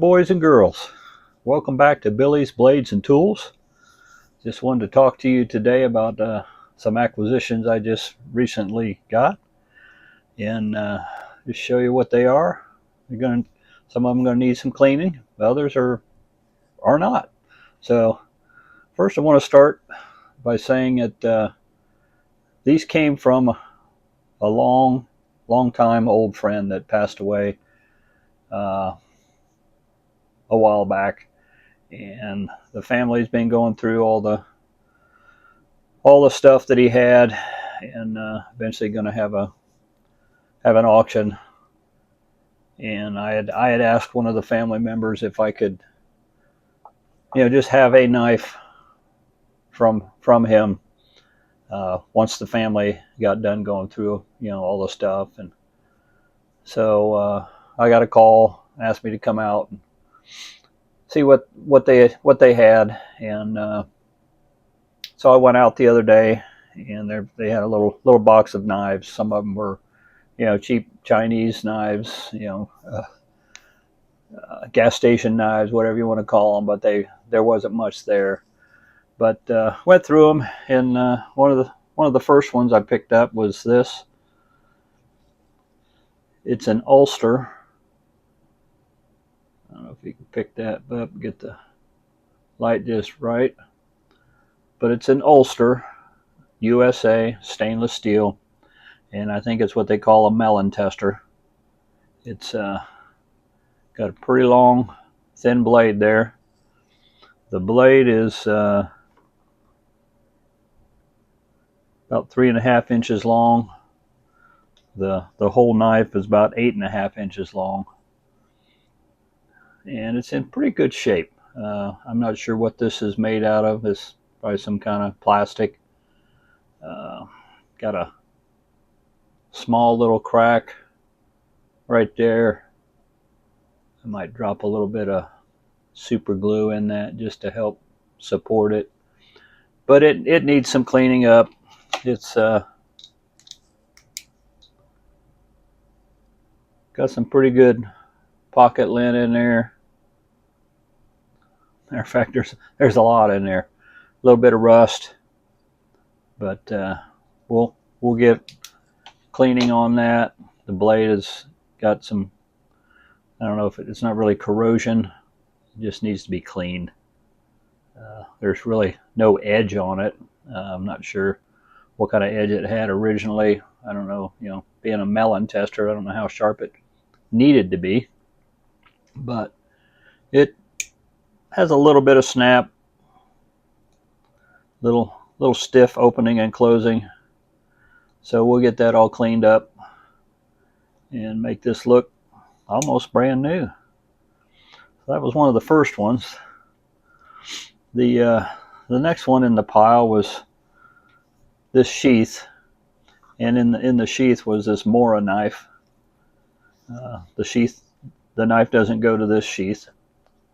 boys and girls. Welcome back to Billy's Blades and Tools. Just wanted to talk to you today about some acquisitions I just recently got, and just show you what they are. Some of them going to need some cleaning, others are not. So first I want to start by saying that these came from a long time old friend that passed away a while back, and the family's been going through all the stuff that he had, and eventually going to have an auction. And I had asked one of the family members if I could, just have a knife from him once the family got done going through all the stuff. And so I got a call, asked me to come out and see what they had. And so I went out the other day, and they had a little box of knives. Some of them were cheap Chinese knives, gas station knives, whatever you want to call them, but there wasn't much there. But went through them, and one of the first ones I picked up was this. It's an Ulster. I don't know if you can pick that up, get the light just right. But it's an Ulster, USA, stainless steel, and I think it's what they call a melon tester. It's got a pretty long, thin blade there. The blade is about 3.5 inches long. The whole knife is about 8.5 inches long, and it's in pretty good shape. I'm not sure what this is made out of. It's probably some kind of plastic. Got a small little crack right there. I might drop a little bit of super glue in that just to help support it, but it needs some cleaning up. It's got some pretty good pocket lint in there. Matter of fact, there's a lot in there. A little bit of rust, but we'll get cleaning on that. The blade has got some, I don't know if it's not really corrosion. It just needs to be cleaned. There's really no edge on it. I'm not sure what kind of edge it had originally. I don't know, being a melon tester, I don't know how sharp it needed to be, but it has a little bit of snap, little stiff opening and closing. So we'll get that all cleaned up and make this look almost brand new. So that was one of the first ones. The next one in the pile was this sheath, and in the sheath was this Mora knife. The knife doesn't go to this sheath,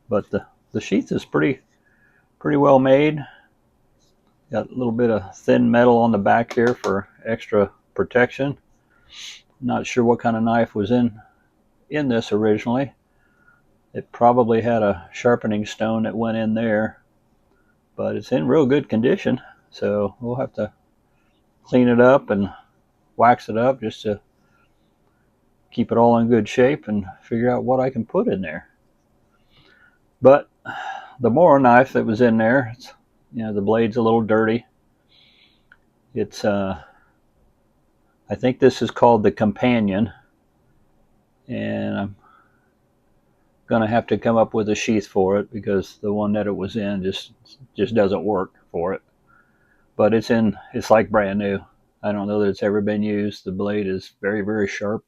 but the sheath is pretty well made. Got a little bit of thin metal on the back here for extra protection. Not sure what kind of knife was in this originally. It probably had a sharpening stone that went in there, but it's in real good condition. So we'll have to clean it up and wax it up just to keep it all in good shape and figure out what I can put in there. But the Mora knife that was in there, the blade's a little dirty. It's I think this is called the Companion, and I'm gonna have to come up with a sheath for it because the one that it was in just doesn't work for it. But it's like brand new. I don't know that it's ever been used. The blade is very, very sharp.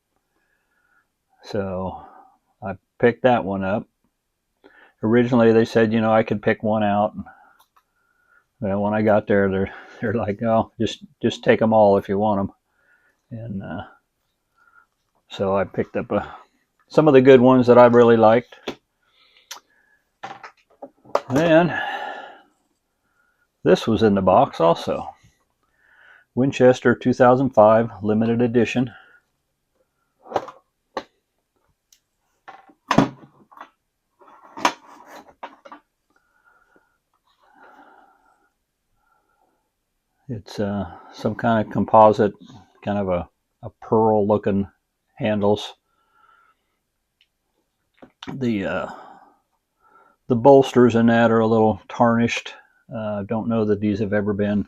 So I picked that one up. Originally they said I could pick one out. Well, when I got there, they're like, oh, just take them all if you want them. And so I picked up some of the good ones that I really liked. Then this was in the box also. Winchester 2005 limited edition. It's some kind of composite, kind of a pearl looking handles. The bolsters in that are a little tarnished. Don't know that these have ever been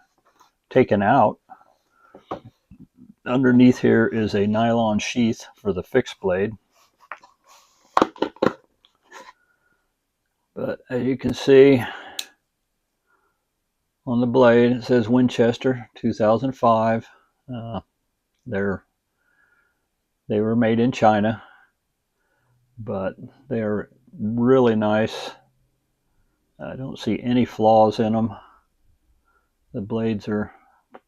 taken out. Underneath here is a nylon sheath for the fixed blade. But as you can see on the blade, it says Winchester 2005. They were made in China, but they're really nice. I don't see any flaws in them. The blades are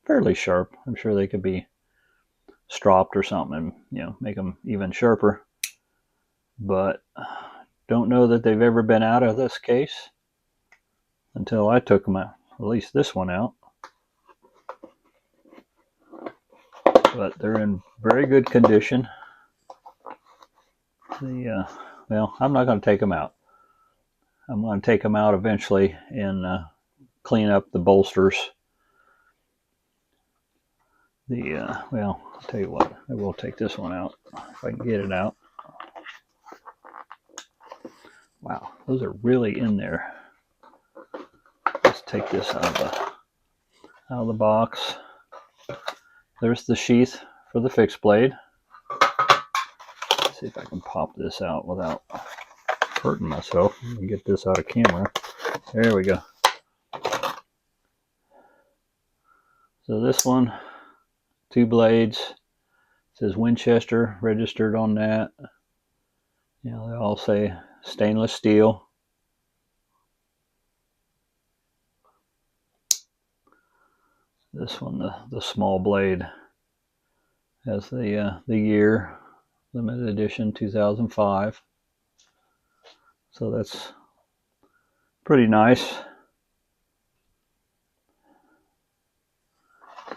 fairly sharp. I'm sure they could be stropped or something and make them even sharper. But don't know that they've ever been out of this case until I took them out, at least this one out. But they're in very good condition. Well, I'm not going to take them out. I'm going to take them out eventually and clean up the bolsters. Well, I'll tell you what, I will take this one out if I can get it out. Wow, those are really in there. Let's take this out of the box. There's the sheath for the fixed blade. Let's see if I can pop this out without hurting myself and get this out of camera. There we go. So this one, 2 blades. It says Winchester registered on that. They all say stainless steel. This one, the small blade, has the year, limited edition 2005. So that's pretty nice.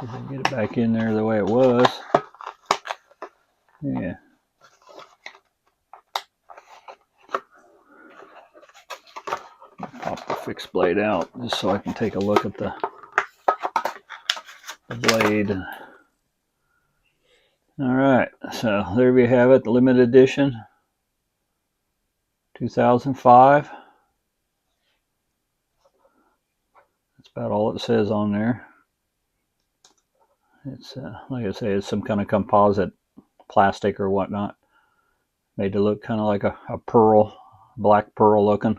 See if I can get it back in there the way it was. Yeah. Pop the fixed blade out just so I can take a look at the blade. All right, so there we have it, the limited edition 2005. That's about all it says on there. It's like I say, it's some kind of composite plastic or whatnot, made to look kind of like a pearl, black pearl looking.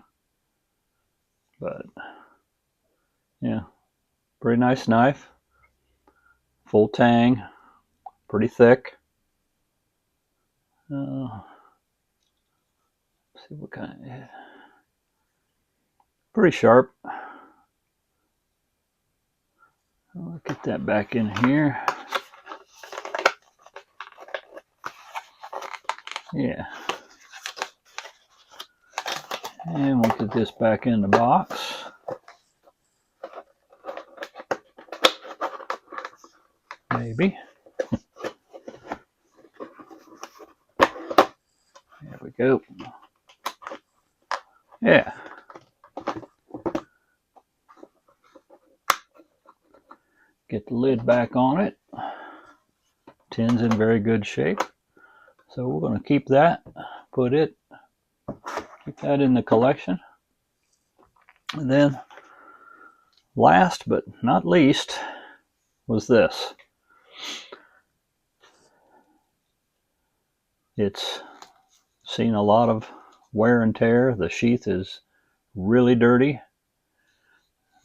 But yeah, pretty nice knife, full tang, pretty thick. Let's see what kind of, pretty sharp. I'll get that back in here. Yeah. And we'll get this back in the box. Maybe. There we go. Yeah. Get the lid back on it. Tin's in very good shape. So we're going to keep that, keep that in the collection. And then last but not least was this. It's seen a lot of wear and tear. The sheath is really dirty.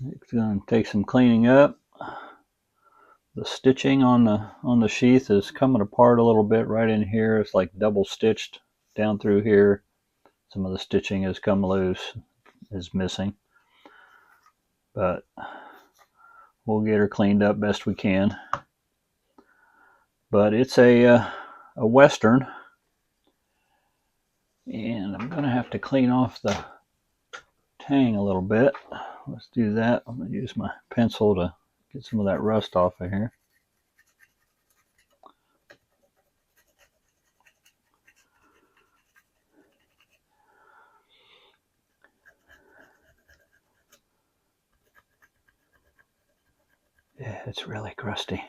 It's going to take some cleaning up. The stitching on the sheath is coming apart a little bit right in here. It's like double stitched down through here. Some of the stitching has come loose, is missing. But we'll get her cleaned up best we can. But it's a Western. And I'm going to have to clean off the tang a little bit. Let's do that. I'm going to use my pencil to get some of that rust off of here. Yeah, it's really crusty.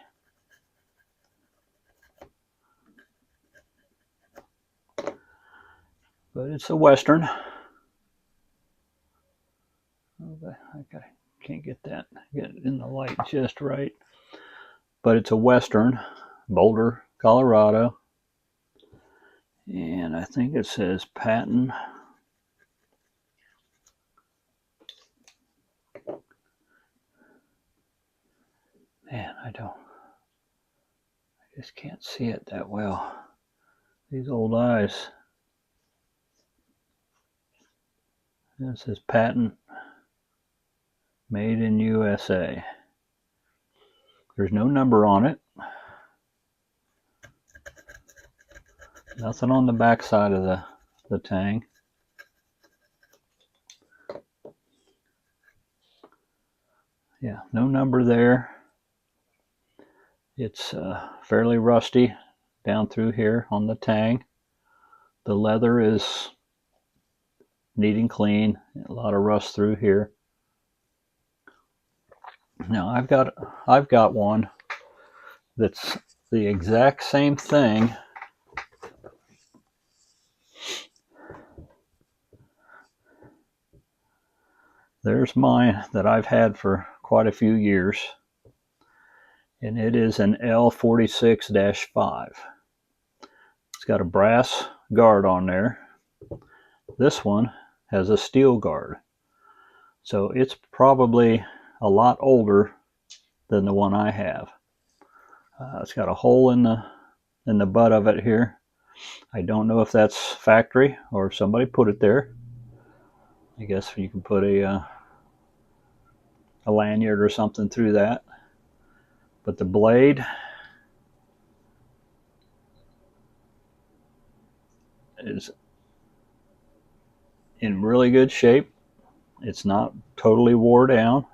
But it's a Western. I can't get it in the light just right. But it's a Western, Boulder, Colorado. And I think it says patent. Man, I just can't see it that well. These old eyes. It says patent, made in USA. There's no number on it. Nothing on the back side of the tang. Yeah, no number there. It's fairly rusty down through here on the tang. The leather is neat and clean. A lot of rust through here. Now I've got one that's the exact same thing. There's mine that I've had for quite a few years, and it is an L46-5. It's got a brass guard on there. This one has a steel guard, so it's probably a lot older than the one I have. It's got a hole in the butt of it here. I don't know if that's factory or if somebody put it there. I guess you can put a lanyard or something through that. But the blade is in really good shape. It's not totally wore down.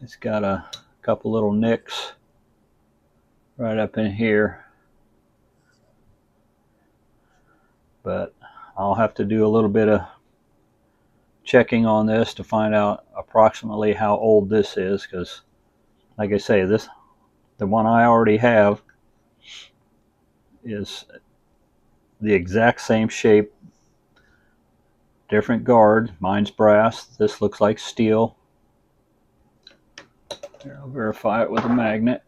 It's got a couple little nicks right up in here, but I'll have to do a little bit of checking on this to find out approximately how old this is, because like I say, the one I already have is the exact same shape, different guard. Mine's brass. This looks like steel. Here, I'll verify it with a magnet.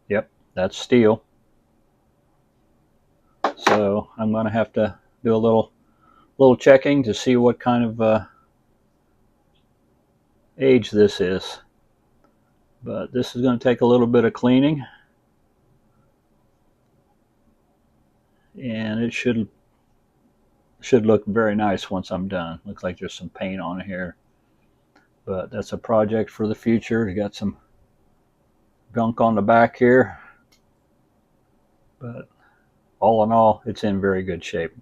Yep, that's steel. So I'm going to have to do a little checking to see what kind of age this is. But this is going to take a little bit of cleaning, and it should look very nice once I'm done. Looks like there's some paint on here, but that's a project for the future. You got some gunk on the back here, but all in all, it's in very good shape.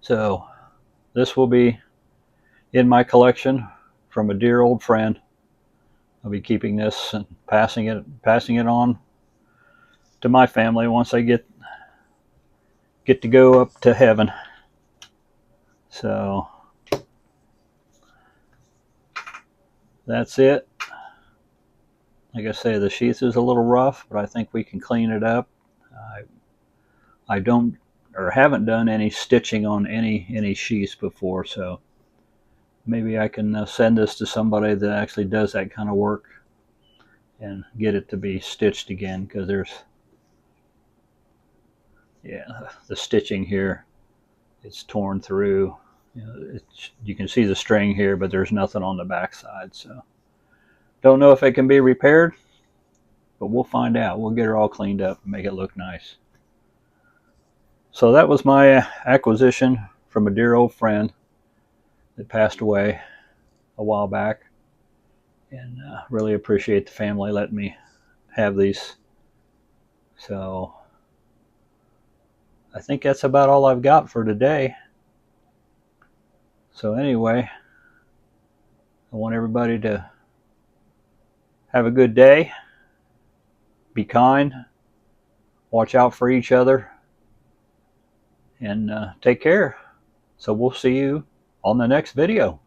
So this will be in my collection from a dear old friend. I'll be keeping this and passing it on to my family once I get to go up to heaven. So that's it. Like I say, the sheath is a little rough, but I think we can clean it up. I don't or haven't done any stitching on any sheaths before, so maybe I can send this to somebody that actually does that kind of work and get it to be stitched again, because there's, yeah, the stitching here, it's torn through. You can see the string here, but there's nothing on the back side. So don't know if it can be repaired, but we'll find out. We'll get her all cleaned up and make it look nice. So that was my acquisition from a dear old friend that passed away a while back, and really appreciate the family letting me have these. So I think that's about all I've got for today. So anyway, I want everybody to have a good day, be kind, watch out for each other, and take care. So we'll see you on the next video.